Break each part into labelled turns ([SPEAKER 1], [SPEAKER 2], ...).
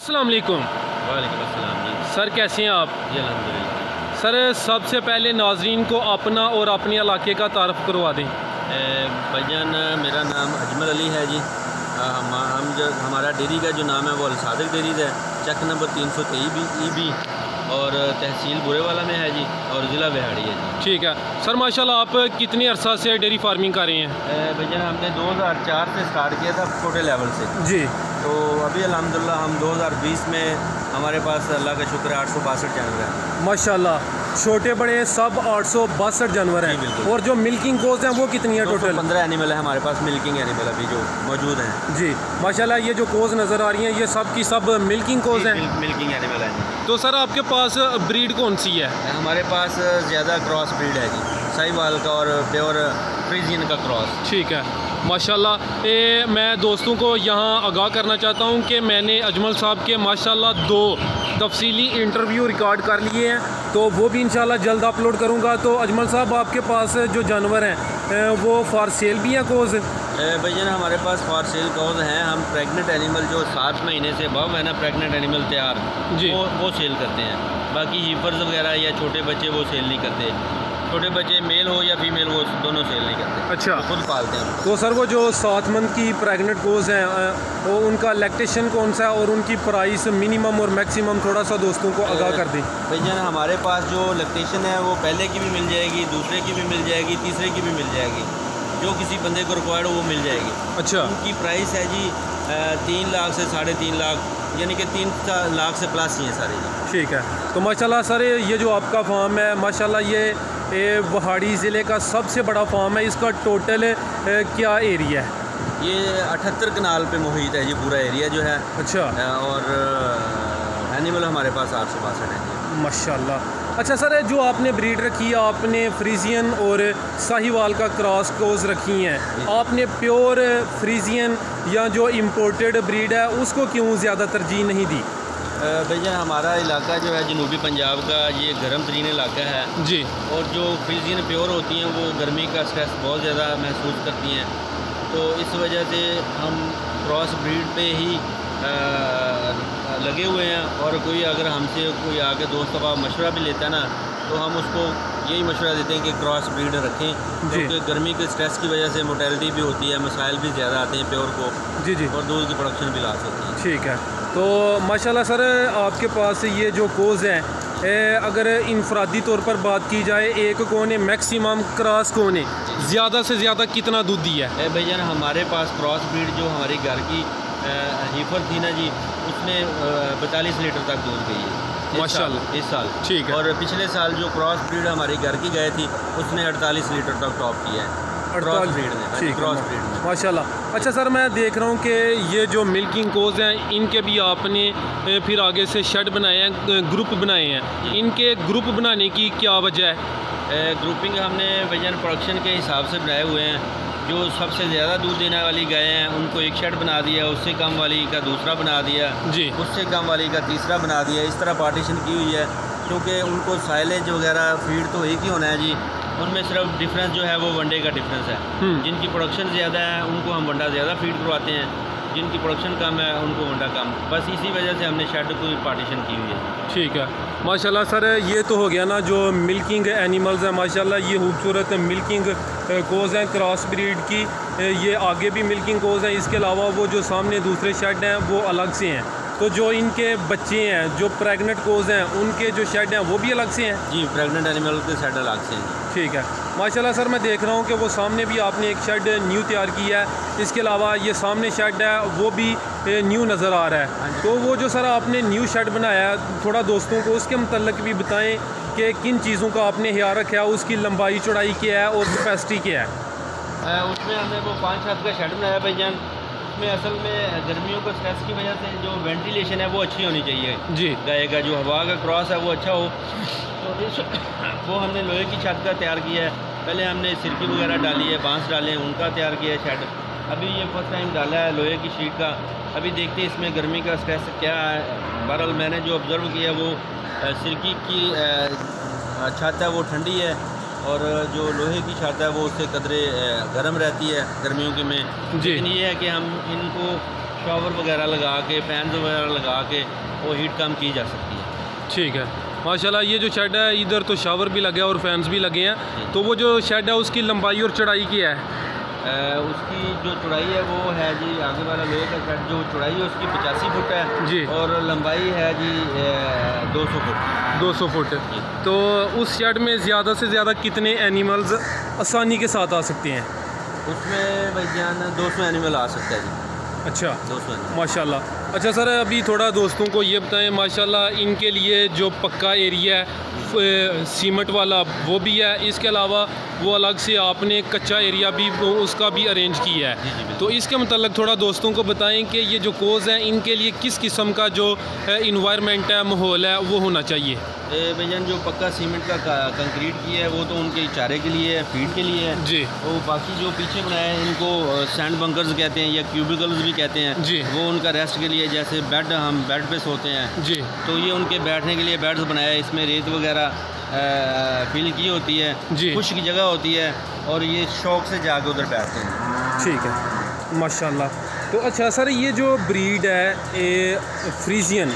[SPEAKER 1] अस्सलाम वालेकुम।
[SPEAKER 2] वालेकुम अस्सलाम जी।
[SPEAKER 1] सर कैसे हैं आप?
[SPEAKER 2] जी अल्हम्दुलिल्लाह।
[SPEAKER 1] सर सबसे पहले नाजरीन को अपना और अपने इलाके का तारफ़ करवा दें।
[SPEAKER 2] भाईजान मेरा नाम अजमल अली है जी। हम जो हमारा डेयरी का जो नाम है वो अलसादिक डेयरीज़ है, चक नंबर 323 EB और तहसील बुरेवाला में है जी और ज़िला बिहाड़ी है जी।
[SPEAKER 1] ठीक है सर, माशाल्लाह आप कितनी अरसा से डेयरी फार्मिंग कर रहे हैं?
[SPEAKER 2] भाईजान हमने 2004 से स्टार्ट किया था छोटे लेवल से
[SPEAKER 1] जी।
[SPEAKER 2] तो अभी अल्हम्दुलिल्लाह हम 2020 में हमारे पास अल्लाह का शुक्र है 862 जानवर हैं
[SPEAKER 1] माशाल्लाह, छोटे बड़े सब 862 जानवर हैं। और जो मिल्किंग कोज हैं वो कितनी है टोटल?
[SPEAKER 2] 15 एनिमल है हमारे पास, मिल्किंग एनिमल अभी जो मौजूद हैं
[SPEAKER 1] जी। माशाल्लाह ये जो कोज नज़र आ रही हैं ये सब की सब मिल्किंग कोज हैं।
[SPEAKER 2] मिल्किंग एनिमल है जी।
[SPEAKER 1] तो सर आपके पास ब्रीड कौन सी है?
[SPEAKER 2] हमारे पास ज़्यादा क्रॉस ब्रीड है जी, साहिवाल का और प्योर फ्रीजियन का क्रॉस।
[SPEAKER 1] ठीक है माशाल्लाह। मैं दोस्तों को यहाँ आगाह करना चाहता हूँ कि मैंने अजमल साहब के माशाल्लाह 2 तफसीली इंटरव्यू रिकॉर्ड कर लिए हैं, तो वो भी इंशाल्लाह जल्द अपलोड करूँगा। तो अजमल साहब आपके पास जो जानवर हैं वो फॉर सेल भी हैं कोज?
[SPEAKER 2] भैया हमारे पास फॉर सेल कोज हैं। हम प्रेग्नेंट एनिमल जो 7 महीने से अबव है ना, प्रेग्नेंट एनिमल तैयार जी वो सेल करते हैं। बाकी हीफर्स वगैरह या छोटे बच्चे वो सेल नहीं करते। छोटे बच्चे मेल हो या फीमेल वो दोनों सेल नहीं करते।
[SPEAKER 1] अच्छा,
[SPEAKER 2] तो खुद पालते हैं।
[SPEAKER 1] तो सर वो जो 7 मंथ की प्रेग्नेंट कोज हैं वो उनका लैक्टेशन कौन सा है और उनकी प्राइस मिनिमम और मैक्सिमम थोड़ा सा दोस्तों को आगाह कर दें।
[SPEAKER 2] भैया हमारे पास जो लैक्टेशन है वो पहले की भी मिल जाएगी, दूसरे की भी मिल जाएगी, तीसरे की भी मिल जाएगी, जो किसी बंदे को रिक्वायर्ड हो वो मिल जाएगी।
[SPEAKER 1] अच्छा।
[SPEAKER 2] उनकी प्राइस है जी 3 लाख से 3.5 लाख, यानी कि 3 लाख से प्लस ही हैं सारे जी।
[SPEAKER 1] ठीक है। तो माशाल्लाह सर ये जो आपका फार्म है माशाल्लाह ये पहाड़ी ज़िले का सबसे बड़ा फार्म है। इसका टोटल क्या एरिया है?
[SPEAKER 2] ये 78 कनाल पे मुहित है जी पूरा एरिया जो है।
[SPEAKER 1] अच्छा।
[SPEAKER 2] और एनिमल हमारे पास 862 है जी
[SPEAKER 1] माशाल्लाह। अच्छा सर, जो आपने ब्रीड रखी है आपने फ्रीजियन और साहिवाल का क्रॉस कोज रखी हैं, आपने प्योर फ्रीजियन या जो इम्पोर्टेड ब्रीड है उसको क्यों ज़्यादा तरजीह नहीं दी?
[SPEAKER 2] भैया हमारा इलाका जो है जनूबी पंजाब का ये गर्म तरीन इलाका है
[SPEAKER 1] जी, और
[SPEAKER 2] जो फ्रीजियन प्योर होती हैं वो गर्मी का स्ट्रेस बहुत ज़्यादा महसूस करती हैं, तो इस वजह से हम क्रॉस ब्रीड पे ही लगे हुए हैं। और कोई अगर हमसे कोई आगे दोस्त का मशवरा भी लेता है ना, तो हम उसको यही मशवरा देते हैं कि क्रॉस ब्रीड रखें, क्योंकि गर्मी के स्ट्रेस की वजह से मोर्टेलिटी भी होती है, मसाइल भी ज़्यादा आते हैं प्योर को जी जी, और दूध की प्रोडक्शन भी लॉस होती है। ठीक है।
[SPEAKER 1] तो माशाल्लाह सर आपके पास ये जो कोज हैं अगर इनफरादी तौर पर बात की जाए, एक कौन है मैक्सिमम क्रॉस कौन है ज़्यादा से ज़्यादा कितना दूध दिया है?
[SPEAKER 2] भैया हमारे पास क्रॉस ब्रीड जो हमारे घर की हीफर थी ना जी, उसने 42 लीटर तक दूध गई है
[SPEAKER 1] माशाल्लाह
[SPEAKER 2] इस साल।
[SPEAKER 1] ठीक है।
[SPEAKER 2] और पिछले साल जो क्रॉस ब्रीड हमारे घर की गई थी उसने 48 लीटर तक टॉप किया है क्रॉस ब्रीड ने। क्रॉस ब्रीड में
[SPEAKER 1] माशाल्लाह। अच्छा सर, मैं देख रहा हूँ कि ये जो मिल्किंग कोज हैं इनके भी आपने फिर आगे से शेड बनाए हैं, ग्रुप बनाए हैं, इनके ग्रुप बनाने की क्या वजह है?
[SPEAKER 2] ग्रुपिंग हमने भैया प्रोडक्शन के हिसाब से बनाए हुए हैं। जो सबसे ज़्यादा दूध देने वाली गायें हैं उनको एक शेड बना दिया, उससे कम वाली का दूसरा बना दिया जी, उससे कम वाली का तीसरा बना दिया। इस तरह पार्टीशन की हुई है, क्योंकि उनको साइलेज वगैरह फीड तो एक ही होना है जी। उनमें सिर्फ डिफरेंस जो है वो वनडे का डिफरेंस है। जिनकी प्रोडक्शन ज़्यादा है उनको हम वंडा ज़्यादा फीड करवाते हैं, जिनकी प्रोडक्शन कम है उनको वंडा कम। बस इसी वजह से हमने शेड को पार्टीशन की हुई है।
[SPEAKER 1] ठीक है माशाल्लाह सर। ये तो हो गया ना जो मिल्किंग एनिमल्स हैं, माशाल्लाह ये खूबसूरत मिल्किंग कोज हैं क्रॉस ब्रीड की। ये आगे भी मिल्किंग कोज हैं, इसके अलावा वो जो सामने दूसरे शेड हैं वो अलग से हैं। तो जो इनके बच्चे हैं जो प्रेग्नेंट कोज हैं उनके जो शेड हैं वो भी अलग से हैं जी,
[SPEAKER 2] प्रेग्नेंट एनिमल के शेड अलग से हैं।
[SPEAKER 1] ठीक है माशाल्लाह सर। मैं देख रहा हूँ कि वो सामने भी आपने एक शेड न्यू तैयार किया है, इसके अलावा ये सामने शेड है वो भी न्यू नज़र आ रहा है। तो वो जो सर आपने न्यू शेड बनाया है, थोड़ा दोस्तों को उसके मतलब भी बताएं कि किन चीज़ों का आपने ख्याल रखा है, उसकी लंबाई चौड़ाई क्या है और कैपेसिटी क्या
[SPEAKER 2] है? उसमें हमने वो 5 छत का शेड बनाया भैया। उसमें असल में गर्मियों के स्ट्रेस की वजह से जो वेंटिलेशन है वो अच्छी होनी चाहिए जी, गाय का जो हवा का क्रॉस है वो अच्छा हो। तो वो हमने लोहे की छत का तैयार किया है। पहले हमने सिरकी वगैरह डाली है, बांस डाले हैं, उनका तैयार किया है शेड। अभी ये फर्स्ट टाइम डाला है लोहे की शीट का। अभी देखते हैं इसमें गर्मी का स्ट्रेस क्या है। बहरहाल मैंने जो ऑब्ज़र्व किया वो सिरकी की छत है वो ठंडी है, और जो लोहे की छत है वो उससे कदरे गर्म रहती है गर्मियों के में। लेकिन ये है कि हम इनको शॉवर वगैरह लगा के, फैन वगैरह लगा के वो हीट कम की जा सकती है।
[SPEAKER 1] ठीक है माशाल्लाह। ये जो शेड है इधर तो शावर भी लगे हैं और फैंस भी लगे हैं। तो वो जो शेड है उसकी लंबाई और चौड़ाई क्या है?
[SPEAKER 2] उसकी जो चौड़ाई है वो है जी, आगे वाला लोहे का शेड जो चौड़ाई है उसकी 85 फुट है जी, और लंबाई है जी 200 फुट। 200
[SPEAKER 1] फुट। तो उस शेड में ज़्यादा से ज़्यादा कितने एनिमल्स आसानी के साथ आ सकते हैं?
[SPEAKER 2] उसमें भाईजान 200 एनिमल आ सकता है जी।
[SPEAKER 1] अच्छा, 200 माशाल्लाह। अच्छा सर, अभी थोड़ा दोस्तों को ये बताएं, माशाल्लाह इनके लिए जो पक्का एरिया है सीमेंट वाला वो भी है, इसके अलावा वो अलग से आपने कच्चा एरिया भी उसका भी अरेंज किया है। तो इसके मतलब थोड़ा दोस्तों को बताएं कि ये जो कोज़ हैं इनके लिए किस किस्म का जो इन्वायरमेंट है, माहौल है, वो होना चाहिए।
[SPEAKER 2] भैया जो पक्का सीमेंट का कंक्रीट किया है वो तो उनके चारे के लिए है, फीड के लिए है जी। तो बाकी जो पीछे बनाया है इनको सैंड बंकर्स कहते हैं या क्यूबिकल्स भी कहते हैं जी, वो उनका रेस्ट के लिए, जैसे बेड, हम बेड पे सोते हैं जी, तो ये उनके बैठने के लिए बेड्स बनाया है। इसमें रेत वगैरह फिल की होती है जी, खुश्क की जगह होती है, और ये शौक से जाके उधर बैठते हैं।
[SPEAKER 1] ठीक है माशाल्लाह। तो अच्छा सर, ये जो ब्रीड है फ्रीजियन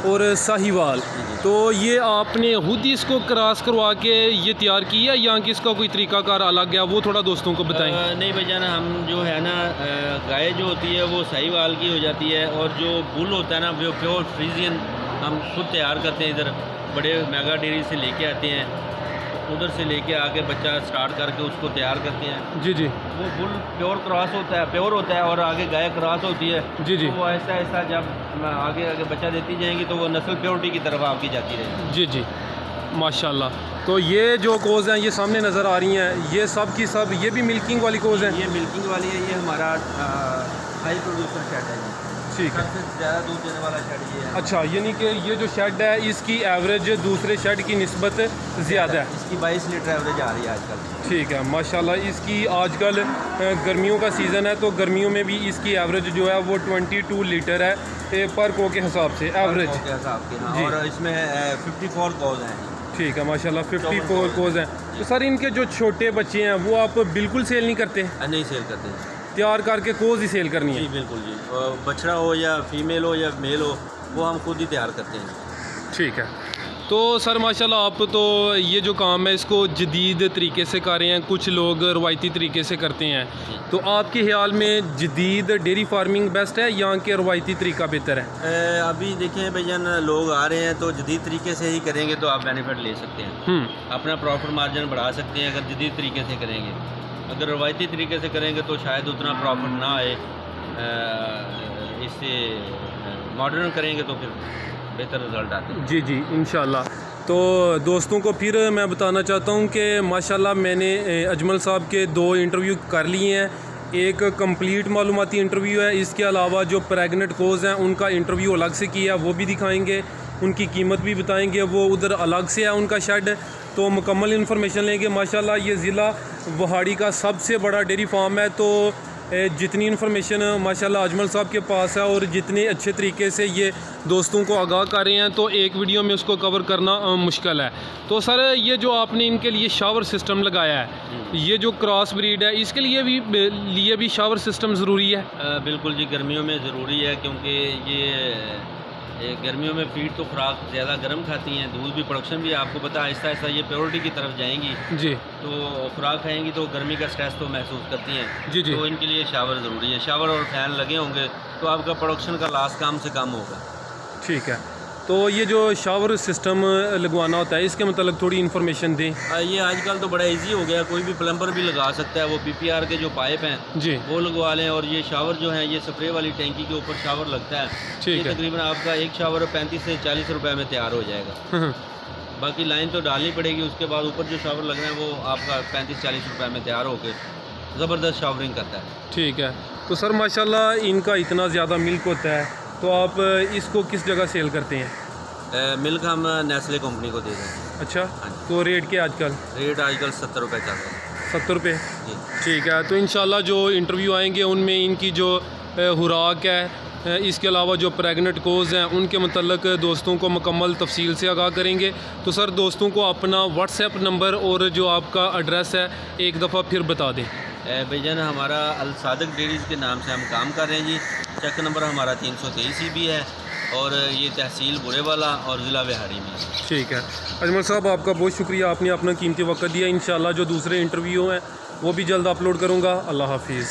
[SPEAKER 1] और साहिवाल, तो ये आपने खुद ही इसको क्रॉस करवा के ये तैयार किया या कि इसका कोई तरीकाकार अलग है, वो थोड़ा दोस्तों को बताएं।
[SPEAKER 2] नहीं भैया, हम जो है ना गाय जो होती है वो साहिवाल की हो जाती है, और जो बुल होता है ना वो प्योर फ्रीजियन हम खुद तैयार करते हैं। इधर बड़े मेगा डेयरी से लेके आते हैं, उधर से लेके आके बच्चा स्टार्ट करके उसको तैयार करते हैं जी जी। वो बुल प्योर क्रॉस होता है, प्योर होता है, और आगे गाय क्रॉस होती है जी जी। तो वो ऐसा ऐसा जब आगे आगे बच्चा देती जाएंगी तो वो नस्ल प्योरिटी की तरफ आपकी जाती रहेगी
[SPEAKER 1] जी जी माशाल्लाह। तो ये जो कोज़ हैं ये सामने नज़र आ रही हैं, ये सब की सब ये भी मिल्किंग वाली कोज़ हैं?
[SPEAKER 2] ये मिल्किंग वाली है, ये हमारा हाई प्रोड्यूसर शेड है जी।
[SPEAKER 1] ठीक है,
[SPEAKER 2] सबसे ज़्यादा दूध देने वाला शेड ये है।
[SPEAKER 1] अच्छा, यानी कि ये जो शेड है इसकी एवरेज दूसरे शेड की निस्बत ज़्यादा है,
[SPEAKER 2] इसकी 22 लीटर एवरेज आ रही है आजकल।
[SPEAKER 1] ठीक है माशाल्लाह। इसकी आजकल गर्मियों का सीज़न है तो गर्मियों में भी इसकी एवरेज जो है वो 22 लीटर है पर को के हिसाब से एवरेज
[SPEAKER 2] के हिसाब से, हाँ। और इसमें 54 कोज़ हैं।
[SPEAKER 1] ठीक है माशाल्लाह, 54 कोज़ हैं। तो सर इनके जो छोटे बच्चे हैं वो आप बिल्कुल सेल नहीं करते?
[SPEAKER 2] नहीं सेल करते,
[SPEAKER 1] तैयार करके कोज़ ही सेल करनी है
[SPEAKER 2] जी? बिल्कुल जी, बछड़ा हो या फीमेल हो या मेल हो वो हम खुद ही तैयार करते हैं।
[SPEAKER 1] ठीक है। तो सर माशाल्लाह आप तो ये जो काम है इसको जदीद तरीके से कर रहे हैं, कुछ लोग रवायती तरीके से करते हैं, तो आपके ख्याल में जदीद डेयरी फार्मिंग बेस्ट है या कि रवायती तरीका बेहतर है?
[SPEAKER 2] अभी देखें भैया, लोग आ रहे हैं तो जदीद तरीके से ही करेंगे तो आप बेनिफिट ले सकते हैं, अपना प्रॉफिट मार्जिन बढ़ा सकते हैं अगर जदीद तरीके से करेंगे। अगर रवायती तरीके से करेंगे तो शायद उतना प्रॉफिट ना आए, इससे मॉडर्न करेंगे तो फिर बेहतर रिज़ल्ट आते हैं।
[SPEAKER 1] जी जी इंशाल्लाह। तो दोस्तों को फिर मैं बताना चाहता हूँ कि माशाल्लाह मैंने अजमल साहब के 2 इंटरव्यू कर लिए हैं। एक कंप्लीट मालूमाती इंटरव्यू है, इसके अलावा जो प्रेग्नेंट कोज़ हैं उनका इंटरव्यू अलग से किया, वो भी दिखाएंगे, उनकी कीमत भी बताएंगे, वो उधर अलग से है उनका शेड। तो मुकम्मल इन्फॉर्मेशन लेंगे। माशाल्लाह ये ज़िला वहाड़ी का सबसे बड़ा डेयरी फार्म है, तो जितनी इन्फॉर्मेशन माशाल्लाह अजमल साहब के पास है और जितने अच्छे तरीके से ये दोस्तों को आगाह कर रहे हैं तो एक वीडियो में उसको कवर करना मुश्किल है। तो सर ये जो आपने इनके लिए शावर सिस्टम लगाया है, ये जो क्रॉस ब्रीड है इसके लिए भी शावर सिस्टम ज़रूरी है?
[SPEAKER 2] बिल्कुल जी, गर्मियों में ज़रूरी है, क्योंकि ये गर्मियों में फीड तो खुराक ज़्यादा गर्म खाती हैं, दूध भी प्रोडक्शन भी आपको पता है आहिस्ता आहिस्ता ये प्योरिटी की तरफ जाएंगी जी, तो खुराक खाएंगी तो गर्मी का स्ट्रेस तो महसूस करती हैं जी जी। तो इनके लिए शावर ज़रूरी है, शावर और फैन लगे होंगे तो आपका प्रोडक्शन का लॉस कम से कम होगा।
[SPEAKER 1] ठीक है। तो ये जो शावर सिस्टम लगवाना होता है इसके मतलब थोड़ी इन्फॉर्मेशन दें।
[SPEAKER 2] ये आजकल तो बड़ा इजी हो गया, कोई भी प्लम्बर भी लगा सकता है, वो PPR के जो पाइप हैं जी वो लगवा लें, और ये शावर जो है ये स्प्रे वाली टैंकी के ऊपर शावर लगता है। ठीक है। तकरीबन आपका एक शावर 35 से 40 रुपये में तैयार हो जाएगा। बाकी लाइन तो डालनी पड़ेगी, उसके बाद ऊपर जो शावर लगना है वो आपका 35-40 रुपये में तैयार होकर ज़बरदस्त शावरिंग करता है।
[SPEAKER 1] ठीक है। तो सर माशाल्लाह इनका इतना ज़्यादा मिल्क होता है, तो आप इसको किस जगह सेल करते हैं?
[SPEAKER 2] मिल्क हम नेस्ले कंपनी को दे रहे हैं।
[SPEAKER 1] अच्छा, तो रेट क्या आजकल?
[SPEAKER 2] रेट आजकल 70 रुपये चल रहा है।
[SPEAKER 1] 70 रुपये जी। ठीक है। तो इंशाल्लाह जो इंटरव्यू आएंगे उनमें इनकी जो खुराक है, इसके अलावा जो प्रेग्नेंट कोज़ हैं उनके मतलब दोस्तों को मुकम्मल तफसील से आगाह करेंगे। तो सर दोस्तों को अपना व्हाट्सएप नंबर और जो आपका एड्रेस है एक दफ़ा फिर बता दें।
[SPEAKER 2] भाईजान हमारा अल सादिक डेयरीज़ के नाम से हम काम कर रहे हैं जी। चेक नंबर हमारा 323 भी है और ये तहसील बुरेवाला और ज़िला बिहारी में।
[SPEAKER 1] ठीक है अजमल साहब, आपका बहुत शुक्रिया, आपने अपना कीमती वक्त दिया। इंशाल्लाह जो दूसरे इंटरव्यू हैं वो भी जल्द अपलोड करूँगा। अल्लाह हाफिज़।